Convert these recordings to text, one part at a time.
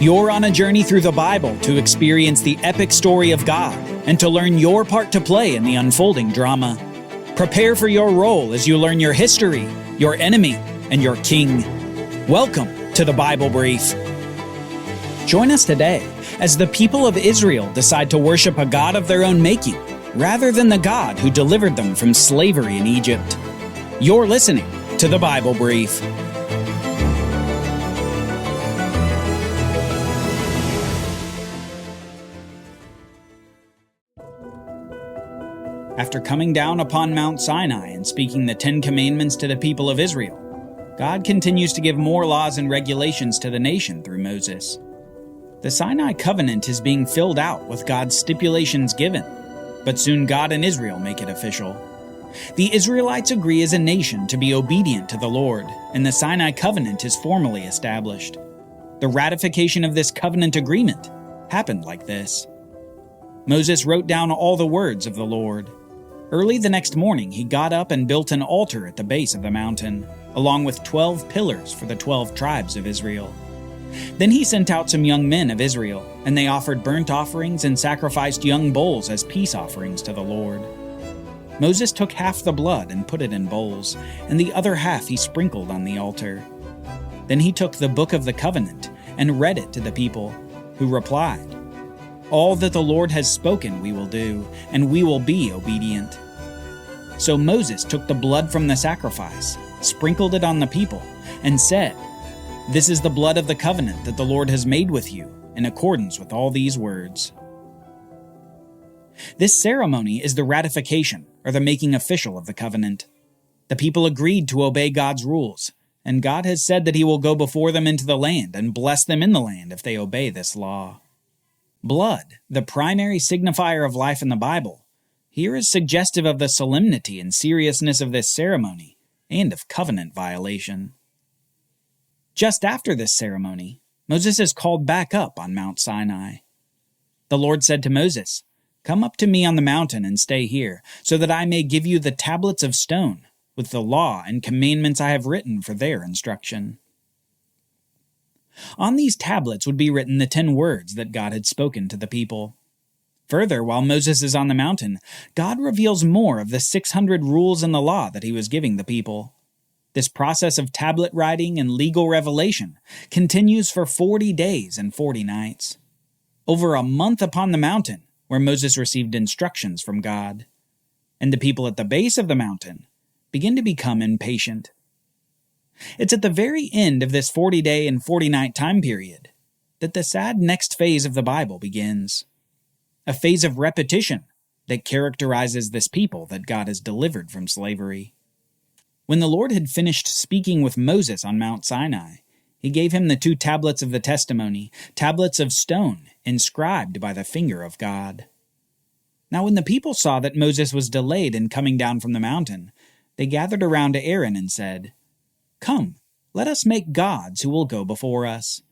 You're on a journey through the Bible to experience the epic story of God and to learn your part to play in the unfolding drama. Prepare for your role as you learn your history, your enemy, and your king. Welcome to the Bible Brief. Join us today as the people of Israel decide to worship a God of their own making, rather than the God who delivered them from slavery in Egypt. You're listening to the Bible Brief. After coming down upon Mount Sinai and speaking the 10 Commandments to the people of Israel, God continues to give more laws and regulations to the nation through Moses. The Sinai Covenant is being filled out with God's stipulations given, but soon God and Israel make it official. The Israelites agree as a nation to be obedient to the Lord, and the Sinai Covenant is formally established. The ratification of this covenant agreement happened like this. Moses wrote down all the words of the Lord. Early the next morning, he got up and built an altar at the base of the mountain, along with 12 pillars for the 12 tribes of Israel. Then he sent out some young men of Israel, and they offered burnt offerings and sacrificed young bulls as peace offerings to the Lord. Moses took half the blood and put it in bowls, and the other half he sprinkled on the altar. Then he took the book of the covenant and read it to the people, who replied, "All that the Lord has spoken we will do, and we will be obedient." So Moses took the blood from the sacrifice, sprinkled it on the people, and said, "This is the blood of the covenant that the Lord has made with you, in accordance with all these words." This ceremony is the ratification, or the making official of the covenant. The people agreed to obey God's rules, and God has said that he will go before them into the land and bless them in the land if they obey this law. Blood, the primary signifier of life in the Bible, here is suggestive of the solemnity and seriousness of this ceremony and of covenant violation. Just after this ceremony, Moses is called back up on Mount Sinai. The Lord said to Moses, "Come up to me on the mountain and stay here, so that I may give you the tablets of stone, with the law and commandments I have written for their instruction." On these tablets would be written the 10 words that God had spoken to the people. Further, while Moses is on the mountain, God reveals more of the 600 rules in the law that he was giving the people. This process of tablet writing and legal revelation continues for 40 days and 40 nights. Over a month upon the mountain, where Moses received instructions from God. And the people at the base of the mountain begin to become impatient. It's at the very end of this 40-day and 40-night time period that the sad next phase of the Bible begins. A phase of repetition that characterizes this people that God has delivered from slavery. When the Lord had finished speaking with Moses on Mount Sinai, he gave him the 2 tablets of the testimony, tablets of stone, inscribed by the finger of God. Now when the people saw that Moses was delayed in coming down from the mountain, they gathered around Aaron and said, "Come, let us make gods who will go before us.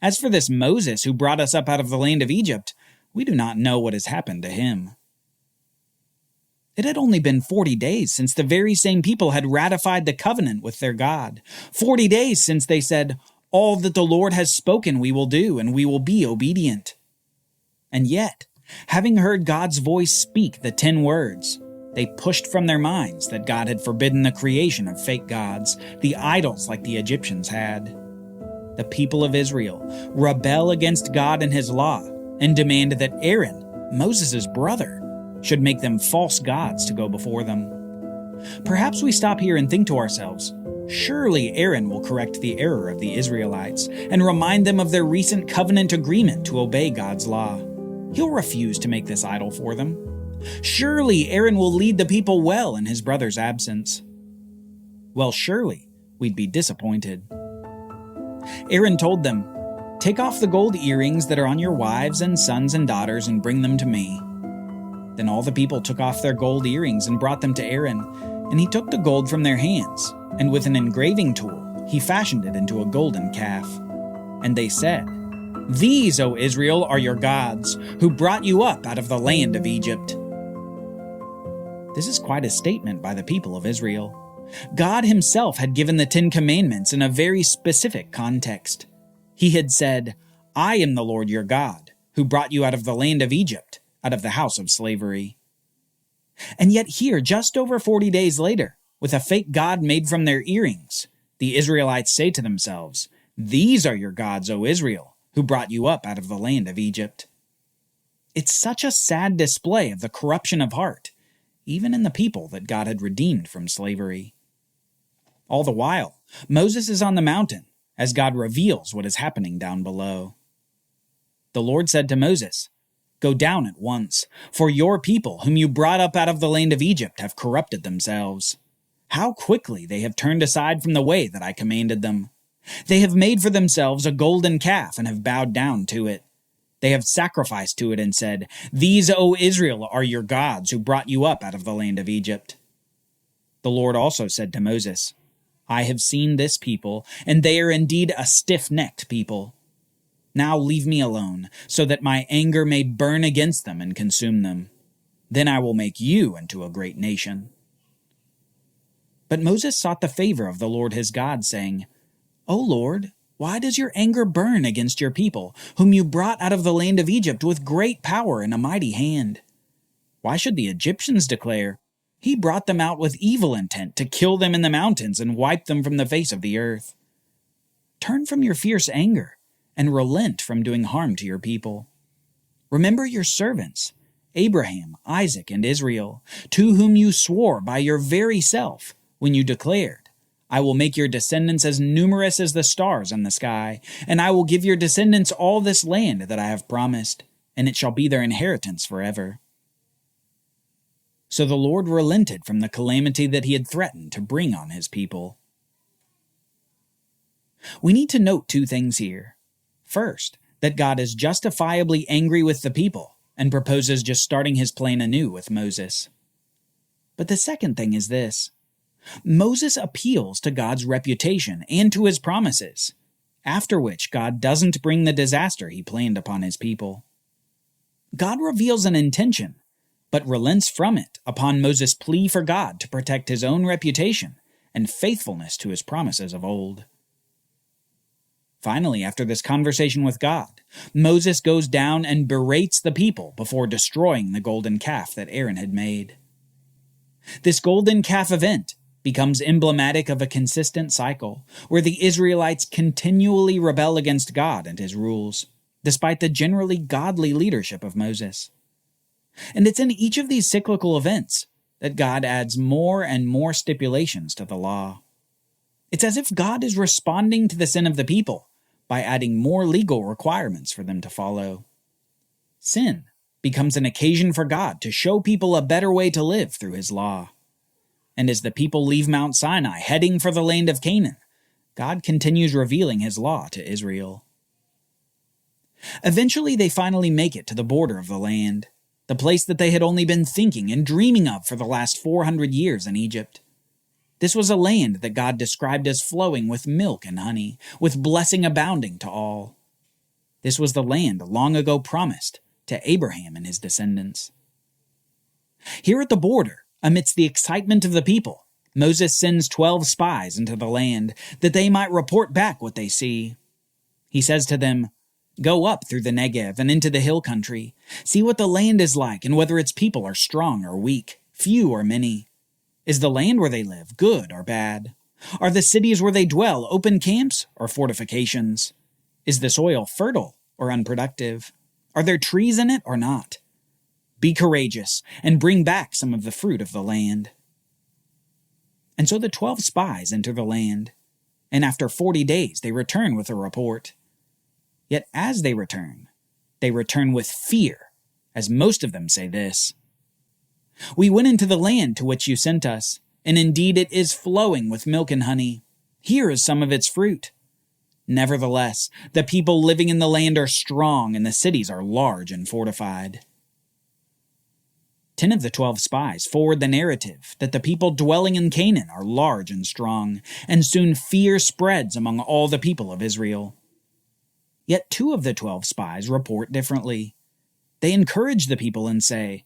As for this Moses who brought us up out of the land of Egypt, we do not know what has happened to him." It had only been 40 days since the very same people had ratified the covenant with their God. 40 days since they said, "All that the Lord has spoken we will do, and we will be obedient." And yet, having heard God's voice speak the 10 words, they pushed from their minds that God had forbidden the creation of fake gods, the idols like the Egyptians had. The people of Israel rebel against God and his law and demand that Aaron, Moses' brother, should make them false gods to go before them. Perhaps we stop here and think to ourselves, surely Aaron will correct the error of the Israelites and remind them of their recent covenant agreement to obey God's law. He'll refuse to make this idol for them. Surely Aaron will lead the people well in his brother's absence. Well, surely we'd be disappointed. Aaron told them, "Take off the gold earrings that are on your wives and sons and daughters and bring them to me." Then all the people took off their gold earrings and brought them to Aaron, and he took the gold from their hands, and with an engraving tool he fashioned it into a golden calf. And they said, "These, O Israel, are your gods, who brought you up out of the land of Egypt." This is quite a statement by the people of Israel. God himself had given the 10 Commandments in a very specific context. He had said, I am the Lord your God, who brought you out of the land of Egypt, out of the house of slavery. And yet here, just over 40 days later, with a fake god made from their earrings, the Israelites say to themselves, "These are your gods, O Israel, who brought you up out of the land of Egypt." It's such a sad display of the corruption of heart, even in the people that God had redeemed from slavery. All the while, Moses is on the mountain as God reveals what is happening down below. The Lord said to Moses, "Go down at once, for your people, whom you brought up out of the land of Egypt, have corrupted themselves. How quickly they have turned aside from the way that I commanded them. They have made for themselves a golden calf and have bowed down to it. They have sacrificed to it and said, 'These, O Israel, are your gods who brought you up out of the land of Egypt.'" The Lord also said to Moses, "I have seen this people, and they are indeed a stiff-necked people. Now leave me alone, so that my anger may burn against them and consume them. Then I will make you into a great nation." But Moses sought the favor of the Lord his God, saying, "O Lord, why does your anger burn against your people, whom you brought out of the land of Egypt with great power and a mighty hand? Why should the Egyptians declare, 'He brought them out with evil intent to kill them in the mountains and wipe them from the face of the earth'? Turn from your fierce anger and relent from doing harm to your people. Remember your servants, Abraham, Isaac, and Israel, to whom you swore by your very self when you declared, 'I will make your descendants as numerous as the stars in the sky, and I will give your descendants all this land that I have promised, and it shall be their inheritance forever.'" So the Lord relented from the calamity that he had threatened to bring on his people. We need to note two things here. First, that God is justifiably angry with the people and proposes just starting his plan anew with Moses. But the second thing is this. Moses appeals to God's reputation and to his promises, after which God doesn't bring the disaster he planned upon his people. God reveals an intention, but relents from it upon Moses' plea for God to protect his own reputation and faithfulness to his promises of old. Finally, after this conversation with God, Moses goes down and berates the people before destroying the golden calf that Aaron had made. This golden calf event becomes emblematic of a consistent cycle where the Israelites continually rebel against God and his rules, despite the generally godly leadership of Moses. And it's in each of these cyclical events that God adds more and more stipulations to the law. It's as if God is responding to the sin of the people by adding more legal requirements for them to follow. Sin becomes an occasion for God to show people a better way to live through his law. And as the people leave Mount Sinai, heading for the land of Canaan, God continues revealing his law to Israel. Eventually, they finally make it to the border of the land, the place that they had only been thinking and dreaming of for the last 400 years in Egypt. This was a land that God described as flowing with milk and honey, with blessing abounding to all. This was the land long ago promised to Abraham and his descendants. Here at the border, amidst the excitement of the people, Moses sends 12 spies into the land that they might report back what they see. He says to them, "Go up through the Negev and into the hill country. See what the land is like and whether its people are strong or weak, few or many. Is the land where they live good or bad? Are the cities where they dwell open camps or fortifications? Is the soil fertile or unproductive? Are there trees in it or not? Be courageous and bring back some of the fruit of the land." And so the 12 spies enter the land, and after 40 days they return with a report. Yet as they return with fear, as most of them say this: "We went into the land to which you sent us, and indeed it is flowing with milk and honey. Here is some of its fruit. Nevertheless, the people living in the land are strong, and the cities are large and fortified." 10 of the 12 spies forward the narrative that the people dwelling in Canaan are large and strong, and soon fear spreads among all the people of Israel. Yet 2 of the 12 spies report differently. They encourage the people and say,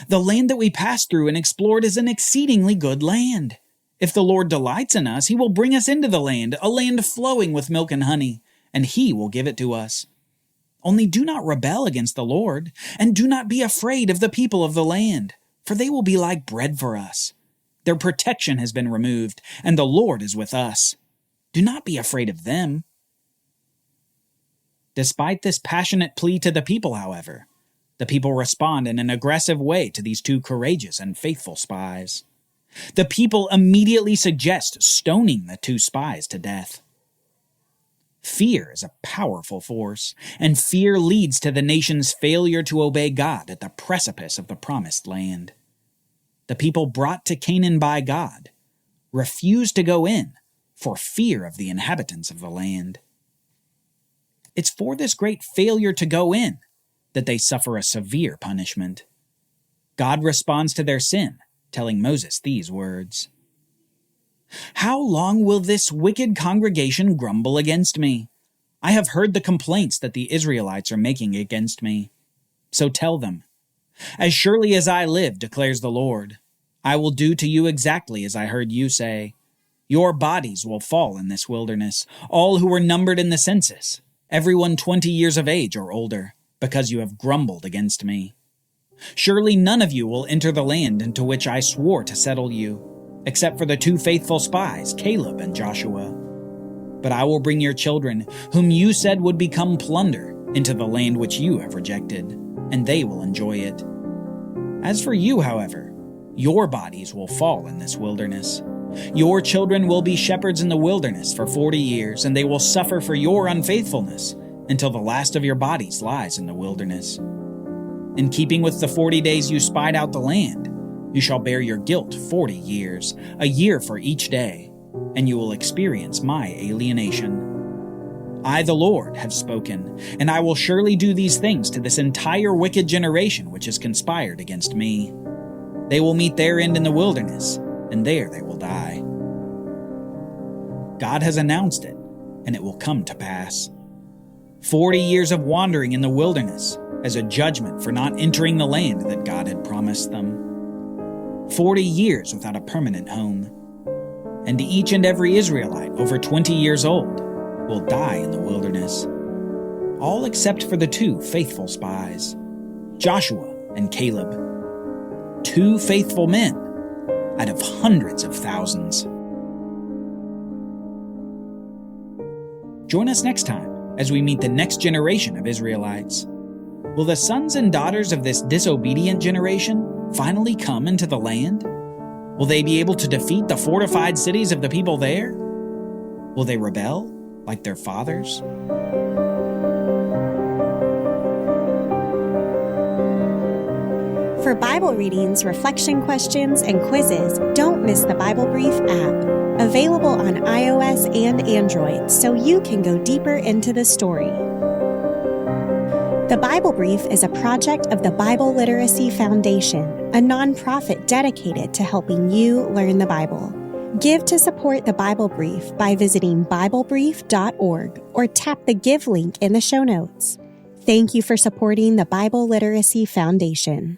"The land that we passed through and explored is an exceedingly good land. If the Lord delights in us, he will bring us into the land, a land flowing with milk and honey, and he will give it to us. Only do not rebel against the Lord, and do not be afraid of the people of the land, for they will be like bread for us. Their protection has been removed, and the Lord is with us. Do not be afraid of them." Despite this passionate plea to the people, however, the people respond in an aggressive way to these two courageous and faithful spies. The people immediately suggest stoning the two spies to death. Fear is a powerful force, and fear leads to the nation's failure to obey God at the precipice of the promised land. The people brought to Canaan by God refuse to go in for fear of the inhabitants of the land. It's for this great failure to go in that they suffer a severe punishment. God responds to their sin, telling Moses these words: "How long will this wicked congregation grumble against me? I have heard the complaints that the Israelites are making against me. So tell them, 'As surely as I live, declares the Lord, I will do to you exactly as I heard you say. Your bodies will fall in this wilderness, all who were numbered in the census, everyone 20 years of age or older, because you have grumbled against me. Surely none of you will enter the land into which I swore to settle you, except for the two faithful spies, Caleb and Joshua. But I will bring your children, whom you said would become plunder, into the land which you have rejected, and they will enjoy it. As for you, however, your bodies will fall in this wilderness. Your children will be shepherds in the wilderness for 40 years, and they will suffer for your unfaithfulness until the last of your bodies lies in the wilderness. In keeping with the 40 days you spied out the land, you shall bear your guilt 40 years, a year for each day, and you will experience my alienation. I, the Lord, have spoken, and I will surely do these things to this entire wicked generation which has conspired against me. They will meet their end in the wilderness, and there they will die." God has announced it, and it will come to pass. 40 years of wandering in the wilderness as a judgment for not entering the land that God had promised them. 40 years without a permanent home. And each and every Israelite over 20 years old will die in the wilderness. All except for the two faithful spies, Joshua and Caleb. 2 faithful men out of hundreds of thousands. Join us next time as we meet the next generation of Israelites. Will the sons and daughters of this disobedient generation finally come into the land? Will they be able to defeat the fortified cities of the people there? Will they rebel like their fathers? For Bible readings, reflection questions, and quizzes, don't miss the Bible Brief app. Available on iOS and Android, so you can go deeper into the story. The Bible Brief is a project of the Bible Literacy Foundation, a nonprofit dedicated to helping you learn the Bible. Give to support the Bible Brief by visiting BibleBrief.org or tap the Give link in the show notes. Thank you for supporting the Bible Literacy Foundation.